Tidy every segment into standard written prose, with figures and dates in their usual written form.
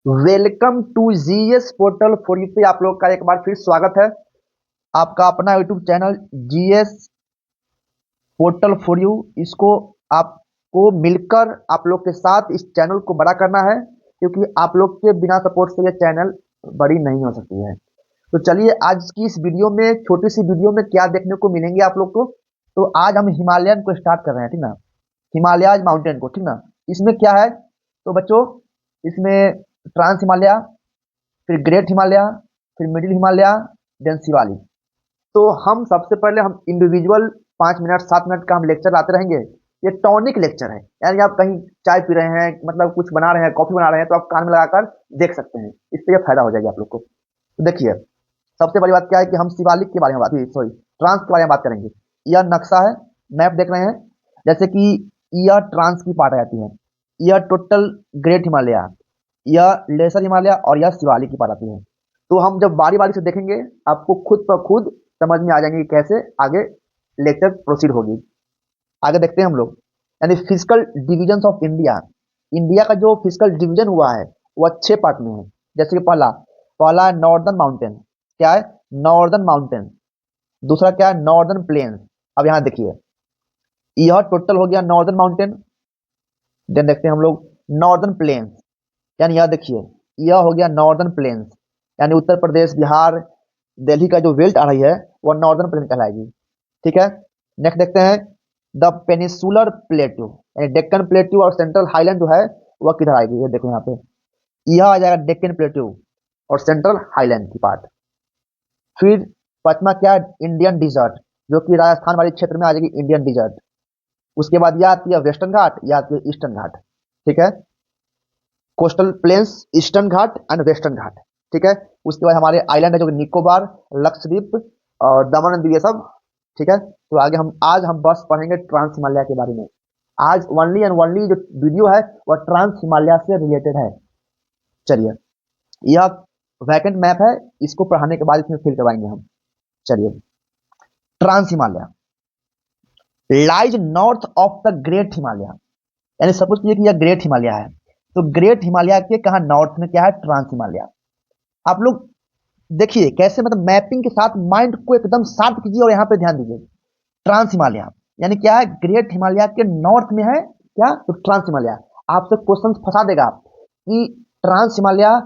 Welcome to GS portal for you पे आप लोग का एक बार फिर स्वागत है। आपका अपना YouTube channel GS portal for you, इसको आपको मिलकर आप लोग के साथ इस चैनल को बड़ा करना है, क्योंकि आप लोग के बिना सपोर्ट से ये चैनल बड़ी नहीं हो सकती है। तो चलिए आज की इस वीडियो में, छोटी सी वीडियो में क्या देखने को मिलेंगे आप लोग को। तो आज हम हिमालयन को स्टार्ट कर रहे हैं, ठीक ना। हिमालयाज माउंटेन को, ठीक ना। इसमें क्या है तो बच्चों, इसमें ट्रांस हिमालय, फिर ग्रेट हिमालय, फिर मिडिल हिमालय, देन शिवालिक। तो हम सबसे पहले हम इंडिविजुअल 5 मिनट 7 मिनट का हम लेक्चर लाते रहेंगे। ये टॉनिक लेक्चर है, यानी आप कहीं चाय पी रहे हैं, मतलब कुछ बना रहे हैं, कॉफी बना रहे हैं, तो आप कान में लगाकर देख सकते हैं। इससे ये फायदा हो जाएगा आप लोग को। तो देखिए, सबसे बड़ी बात क्या है कि हम शिवालिक के बारे में बात, सॉरी, ट्रांस के बारे में बात करेंगे। यह नक्शा है, मैप देख रहे हैं, जैसे कि यह ट्रांस की पार्ट आ जाती है, यह टोटल ग्रेट हिमालय, यह लेसर हिमालय और यह शिवालिक की पार्ट आती है। तो हम जब बारी बारी से देखेंगे, आपको खुद ब खुद समझ में आ जाएंगे कि कैसे आगे लेक्चर प्रोसीड होगी। आगे देखते हैं हम लोग, यानी physical division of India. India का जो फिजिकल डिवीजन हुआ है वह 6 पार्ट में है। जैसे कि पहला पहला है नॉर्दर्न माउंटेन। क्या है? Northern mountain. दूसरा क्या है? Northern plains. अब यहाँ देखिए, यह टोटल हो गया नॉर्दर्न माउंटेन। देन देखते हैं हम लोग नॉर्दर्न प्लेन्स, यानी यह देखिए, यह हो गया नॉर्दर्न प्लेन्स, यानी उत्तर प्रदेश, बिहार, दिल्ली का जो बेल्ट आ रही है वह नॉर्दर्न प्लेन कहलाएगी। ठीक है। नेक्स्ट देखते हैं द पेनिसुलर प्लेट्यू, यानी डेक्कन प्लेट्यू और सेंट्रल हाईलैंड जो है वह किधर आएगी, ये देखो यहाँ पे, यह आ जाएगा डेक्कन प्लेट्यू और सेंट्रल हाईलैंड की पार्ट। फिर पश्चिमा क्या है? इंडियन डिजर्ट, जो कि राजस्थान वाले क्षेत्र में आ जाएगी इंडियन डिजर्ट। उसके बाद यह आती है वेस्टर्न घाट, यह आती है ईस्टर्न घाट। ठीक है। Coastal plains, eastern Ghat and western Ghat. ठीक है। उसके बाद हमारे आइलैंड है, जो कि निकोबार, लक्षद्वीप और दमन एंड दीव, ये सब। ठीक है। तो आगे हम आज हम बस पढ़ेंगे ट्रांस हिमालय के बारे में। आज ओनली एंड ओनली जो वीडियो है वह ट्रांस हिमालय से रिलेटेड है। चलिए, यह वैकेंट मैप है, इसको पढ़ाने के बाद इसमें फिल करवाएंगे हम। चलिए, trans Himalaya lies north of the great Himalaya, यानी सपोज कीजिए कि यह ग्रेट हिमालय है, तो ग्रेट हिमालय के कहा नॉर्थ में क्या है? ट्रांस हिमालय। आप लोग देखिए कैसे, मतलब मैपिंग के साथ माइंड को एकदम शार्प कीजिए और यहाँ पे ध्यान दीजिए। ट्रांस हिमालय यानी क्या है? ग्रेट हिमालय के नॉर्थ में है क्या? तो ट्रांस हिमालय। आपसे क्वेश्चन फंसा देगा कि ट्रांस हिमालय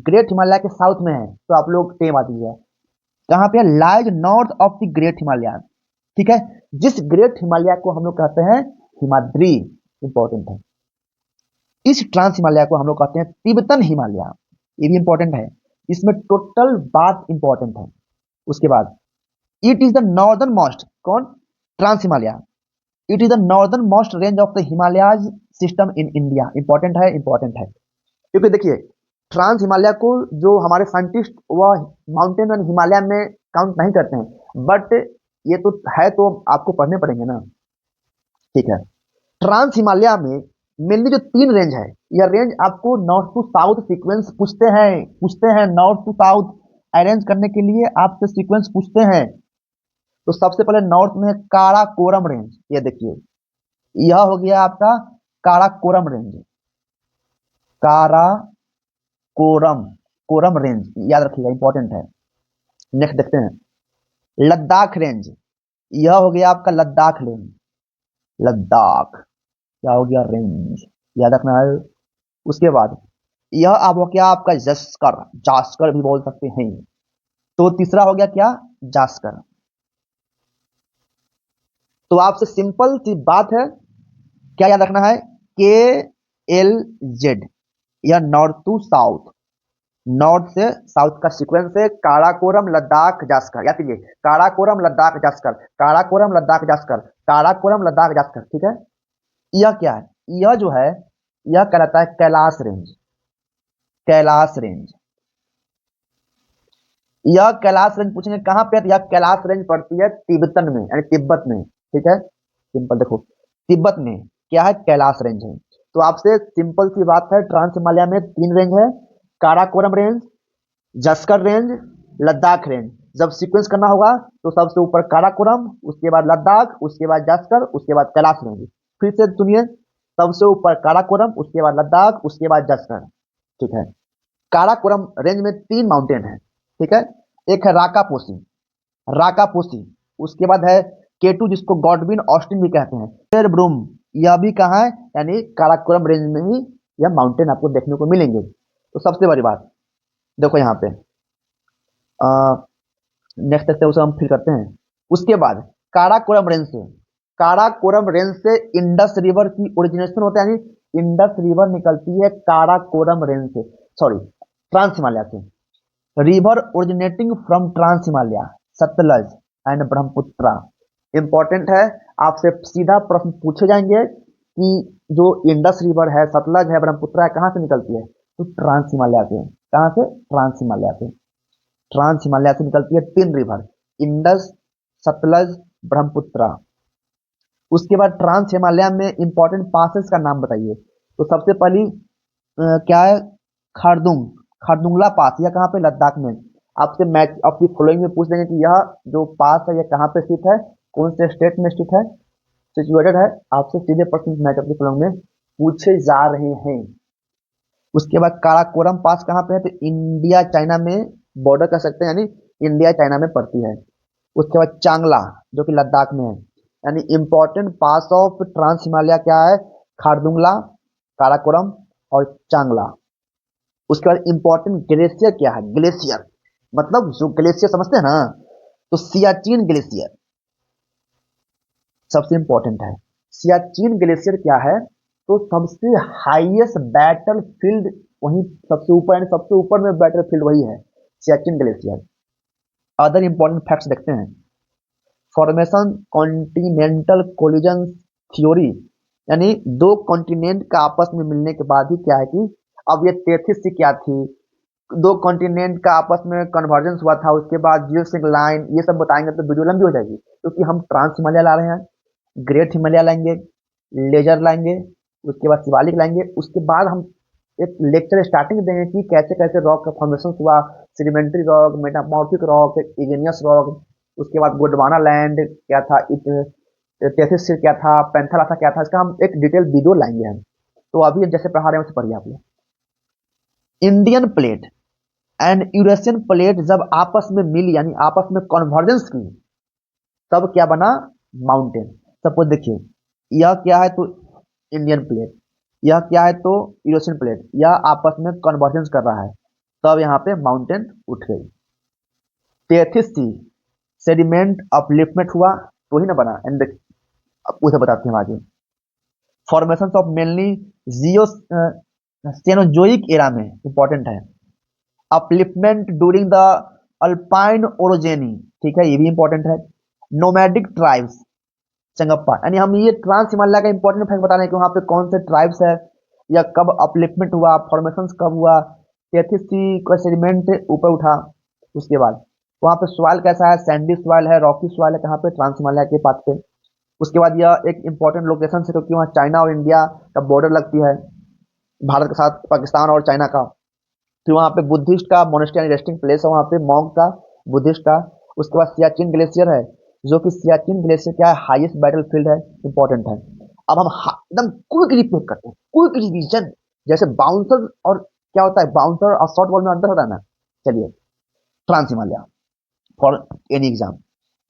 ग्रेट हिमालय के साउथ में है, तो आप लोग टेम आ दीजिए कहाँ पे? Lies north of the great Himalaya. ठीक है। जिस ग्रेट हिमालय को हम लोग कहते हैं हिमाद्री, इंपॉर्टेंट है। इस ट्रांस हिमालय को हम लोग कहते हैं तिब्बतन हिमालय, ये भी इंपॉर्टेंट है। इसमें टोटल बात इंपॉर्टेंट है। उसके बाद it is the northernmost, कौन? Trans Himalaya. It is the northernmost range of the Himalayas system in India, important है, इंपॉर्टेंट है। क्योंकि देखिए, ट्रांस हिमालय को जो हमारे साइंटिस्ट वह माउंटेन एंड हिमालय में काउंट नहीं करते हैं, बट ये तो है, तो आपको पढ़ने पड़ेंगे ना। ठीक है। ट्रांस हिमालय में मेनली जो 3 रेंज है, यह रेंज आपको नॉर्थ टू साउथ सीक्वेंस पूछते हैं नॉर्थ टू साउथ अरेंज करने के लिए आपसे सीक्वेंस पूछते हैं। तो सबसे पहले नॉर्थ में काराकोरम रेंज, ये देखिए, यह हो गया आपका काराकोरम रेंज। काराकोरम कोरम रेंज याद रखिएगा, इंपॉर्टेंट है। नेक्स्ट देखते हैं लद्दाख रेंज, यह हो गया आपका लद्दाख रेंज। लद्दाख क्या हो गया? रेंज, याद रखना है। उसके बाद यह अब हो गया आपका जस्कर, जास्कर भी बोल सकते हैं। तो तीसरा हो गया क्या? जास्कर। तो आपसे सिंपल सी बात है, क्या याद रखना है? के एल जेड, यह नॉर्थ टू साउथ, नॉर्थ से साउथ का सीक्वेंस है। काराकोरम लद्दाख जास्कर, याद कीजिए, काराकोरम लद्दाख जास्कर, काराकोरम लद्दाख जास्कर, काराकोरम लद्दाख जास्कर। ठीक है। यह क्या है? यह जो है, यह कहलाता है कैलाश रेंज। कैलाश रेंज, यह कैलाश रेंज पूछेंगे कहां पे है, तो यह कैलाश रेंज पड़ती है तिब्बतन में, यानी तिब्बत में। ठीक है। सिंपल देखो, तिब्बत में क्या है? कैलाश रेंज है। तो आपसे सिंपल सी बात है, ट्रांस हिमालय में 3 रेंज है, Karakoram range, Zaskar range, Ladakh range. जब सीक्वेंस करना होगा तो सबसे ऊपर काराकोरम, उसके बाद लद्दाख, उसके बाद जस्कर, उसके बाद कैलाश रेंज। फिर से सुनिए, सबसे ऊपर काराकोरम, उसके बाद लद्दाख, उसके बाद जस्कर। ठीक है। काराकोरम रेंज में 3 माउंटेन है, ठीक है। एक है राकापोसी, उसके बाद है केटू जिसको गॉडविन ऑस्टिन भी कहते हैं, फिर ब्रूम, यह भी कहाँ है, यानी काराकोरम रेंज में ही यह माउंटेन आपको देखने को मिलेंगे। तो सबसे बड़ी बात देखो यहाँ पे, नेक्स्ट स्टेप उसे हम फिल करते हैं। उसके बाद काराकोरम रेंज से इंडस रिवर की ओरिजिनेशन होता है, यानी इंडस रिवर निकलती है काराकोरम रेंज से, सॉरी ट्रांस हिमालय से। River originating from trans Himalaya, Sutlej and Brahmaputra. Important है, आपसे सीधा प्रश्न पूछे जाएंगे कि जो इंडस रिवर है, सतलज है, ब्रह्मपुत्रा है, कहाँ से निकलती है, तो ट्रांस हिमालय से। कहाँ से? ट्रांस हिमालय से। ट्रांस हिमालय से निकलती है 3 रिवर, इंडस, सतलज, ब्रह्मपुत्रा। उसके बाद ट्रांस हिमालय में इंपॉर्टेंट पासेस का नाम बताइए। तो सबसे पहली क्या है, खारदुंगला पास, यह कहाँ पे, लद्दाख में। आपसे मैच ऑफ द फॉलोइंग में पूछ देंगे कि यह जो पास है यह कहाँ पे स्थित है, कौन से स्टेट में स्थित है, सिचुएटेड है। आपसे सीधे प्रश्न मैच ऑफ द फॉलोइंग में पूछे जा रहे हैं। उसके बाद काराकोरम पास कहाँ पे है, तो इंडिया चाइना में बॉर्डर कर सकते हैं, यानी इंडिया चाइना में पड़ती है। उसके बाद चांगला जो कि लद्दाख में है, यानी important pass of trans Himalaya क्या है, खारदुंगला, काराकोरम और चांगला। उसके बाद इंपॉर्टेंट ग्लेशियर क्या है, ग्लेशियर मतलब जो ग्लेशियर समझते हैं ना, तो सियाचिन ग्लेशियर सबसे इंपॉर्टेंट है। सियाचिन ग्लेशियर क्या है, तो सबसे हाईएस्ट बैटल फील्ड वहीं सबसे ऊपर, यानी सबसे ऊपर में बैटल फील्ड वही है, Siachen glacier. Other important facts देखते हैं। फॉर्मेशन कॉन्टिनेंटल कोलिजन थ्योरी, यानी 2 कॉन्टिनेंट का आपस में मिलने के बाद ही क्या है कि, अब ये तेथिस सी क्या थी, 2 कॉन्टिनेंट का आपस में कन्वर्जेंस हुआ था, उसके बाद जियोसिंक लाइन, ये सब बताएंगे तो वीडियो लंबी हो जाएगी, क्योंकि हम ट्रांस हिमालय ला रहे हैं, ग्रेट हिमालय लाएंगे, लेजर लाएंगे, उसके बाद शिवालिक लाएंगे। उसके बाद हम एक लेक्चर स्टार्टिंग देंगे कि कैसे कैसे रॉक का फॉर्मेशन हुआ, sedimentary rock, metamorphic rock, igneous rock. उसके बाद गोंडवाना लैंड क्या था, तेथिस क्या था, पैंथालासा क्या था, इसका हम एक डिटेल वीडियो लाएंगे हम। तो अभी जैसे पढ़ा रहे हैं वैसे पढ़िए आप लोग। Indian plate and Eurasian plate जब आपस में मिली, यानी आपस में कन्वर्जेंस की, तब क्या बना, माउंटेन। सपोज देखिए, यह क्या है, तो इंडियन प्लेट, यह क्या है, तो यूरेशियन प्लेट, यह आपस में कन्वर्जेंस कर रहा है, तब यहाँ पे माउंटेन उठ गई। तेथिस सी सेडिमेंट अपलिफ्टमेंट हुआ तो ही ना बना, एंड उसे बताते हैं आगे। Formation of mainly Jio Cenozoic era में इंपॉर्टेंट है। Upliftment during the alpine orogeny, ठीक है, ये भी इंपॉर्टेंट है। नोमैडिक ट्राइब्स, चंगप्पा, यानी हम ये ट्रांस हिमालय का इंपॉर्टेंट फैक्ट बता रहे हैं कि वहाँ पे कौन से ट्राइब्स है, या कब अपलिफ्टमेंट हुआ, फॉर्मेशन कब हुआ, तेथिस सी का सेडिमेंट ऊपर उठा। उसके बाद वहाँ पे सॉइल कैसा है, सैंडी सॉइल है, रॉकी सॉइल है, कहाँ पे, ट्रांस हिमालय के पास पे। उसके बाद यह एक इंपॉर्टेंट लोकेशन है क्योंकि वहाँ चाइना और इंडिया का बॉर्डर लगती है, भारत के साथ पाकिस्तान और चाइना का। फिर वहाँ पे बुद्धिस्ट का मोनेस्ट्री रेस्टिंग प्लेस है, वहाँ पे मॉन्क का, बुद्धिस्ट का। उसके बाद सियाचिन ग्लेशियर है, जो कि सियाचिन ग्लेशियर क्या है, हाईएस्ट बैटल फील्ड है, इंपॉर्टेंट है। अब हम एकदम क्विक रिप्लेस करते हैं, क्विक रिवीजन, जैसे बाउंसर और क्या होता है, बाउंसर और शॉर्ट बॉल में अंतर होता है ना। चलिए, trans Himalaya for any exam,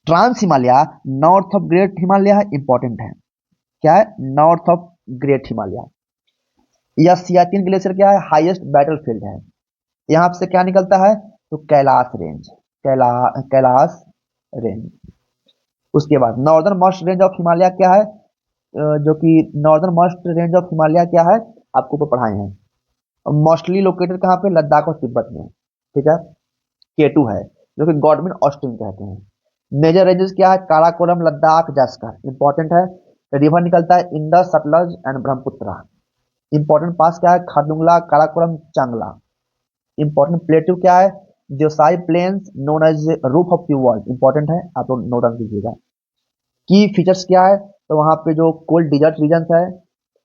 trans Himalaya north of great Himalaya है, इंपॉर्टेंट है। क्या है, नॉर्थ ऑफ ग्रेट हिमालय। यह सियाचिन ग्लेशियर क्या है, हाईएस्ट बैटल फील्ड है। यहाँ से क्या निकलता है, तो कैलाश रेंज, कैलाश रेंज। उसके बाद northern most range of Himalaya क्या है, जो कि northern most range of Himalaya क्या है, आपको ऊपर पढ़ाए हैं। मोस्टली लोकेटेड कहाँ पे, लद्दाख और तिब्बत में, ठीक है। केटू है, जो कि गॉडविन ऑस्टिन कहते हैं। मेजर रेंजेस क्या है, काराकोरम, लद्दाख, जस्कर, इंपॉर्टेंट है। रिवर निकलता है Indus, Sutlej and Brahmaputra. Important pass क्या है, खारदुंगला, काराकोरम, चांगला। इंपॉर्टेंट प्लेट्यू क्या है, Josai plains known as roof of the world, important है, आप लोग नोट डाउन कीजिएगा। की फीचर्स क्या है, तो वहाँ पे जो कोल्ड डिजर्ट रीजन है,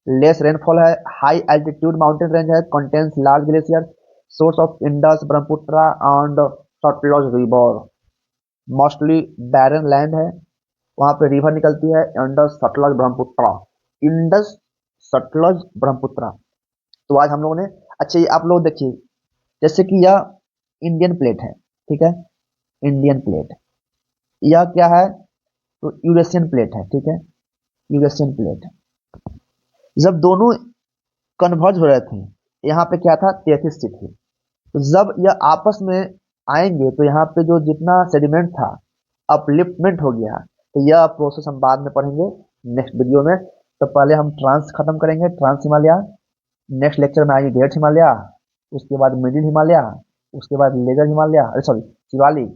लेस रेनफॉल है, हाई एल्टीट्यूड माउंटेन रेंज है, contains large glacier, source of Indus, Brahmaputra and Sutlej river. Mostly barren land है, वहाँ पे रिवर निकलती है इंडस, सतलज, ब्रह्मपुत्र, इंडस, सतलज, ब्रह्मपुत्र। तो आज हम लोगों ने, अच्छा ये आप लोग देखिए, जैसे कि यह इंडियन प्लेट है, ठीक है, इंडियन प्लेट। यह क्या है, तो यूरेशियन प्लेट है, ठीक है, यूरेशियन प्लेट। जब दोनों कन्वर्ज हो रहे थे, यहाँ पे क्या था, 33 थी। तो जब यह आपस में आएंगे तो यहाँ पे जो जितना सेडिमेंट था अपलिफ्टमेंट हो गया। तो यह प्रोसेस हम बाद में पढ़ेंगे नेक्स्ट वीडियो में। तो पहले हम ट्रांस खत्म करेंगे, ट्रांस हिमालय। नेक्स्ट लेक्चर में आएगी ग्रेट हिमालय, उसके बाद मिडिल हिमालय, उसके बाद लेजर हिमालय, अरे सॉरी शिवालिक।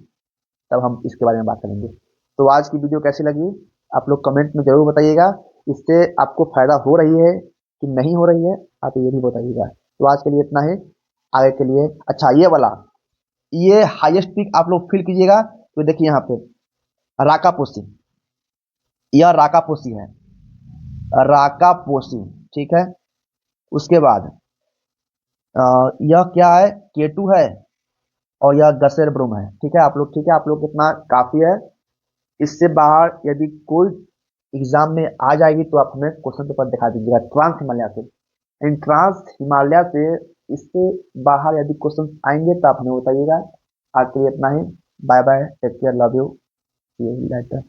तब हम इसके बारे में बात करेंगे। तो आज की वीडियो कैसी लगी आप लोग कमेंट में जरूर बताइएगा। इससे आपको फायदा हो रही है कि नहीं हो रही है, आप ये भी बताइएगा। तो आज के लिए इतना ही, आगे के लिए अच्छा ये वाला, ये हाईएस्ट पीक आप लोग फील कीजिएगा। तो देखिए यहाँ पे राकापोसी, यह राकापोसी है, राकापोसी, ठीक है। उसके बाद यह क्या है, केटू है, और यह गसेर ब्रूम है, ठीक है आप लोग, ठीक है आप लोग इतना काफी है। इससे बाहर यदि कोई एग्जाम में आ जाएगी तो आप हमें क्वेश्चन पेपर दिखा दीजिएगा ट्रांस हिमालय से। इन ट्रांस हिमालय से इससे बाहर यदि क्वेश्चन आएंगे तो आप हमें बताइएगा। आज के लिए इतना ही, bye bye, take care, love you, see you letter.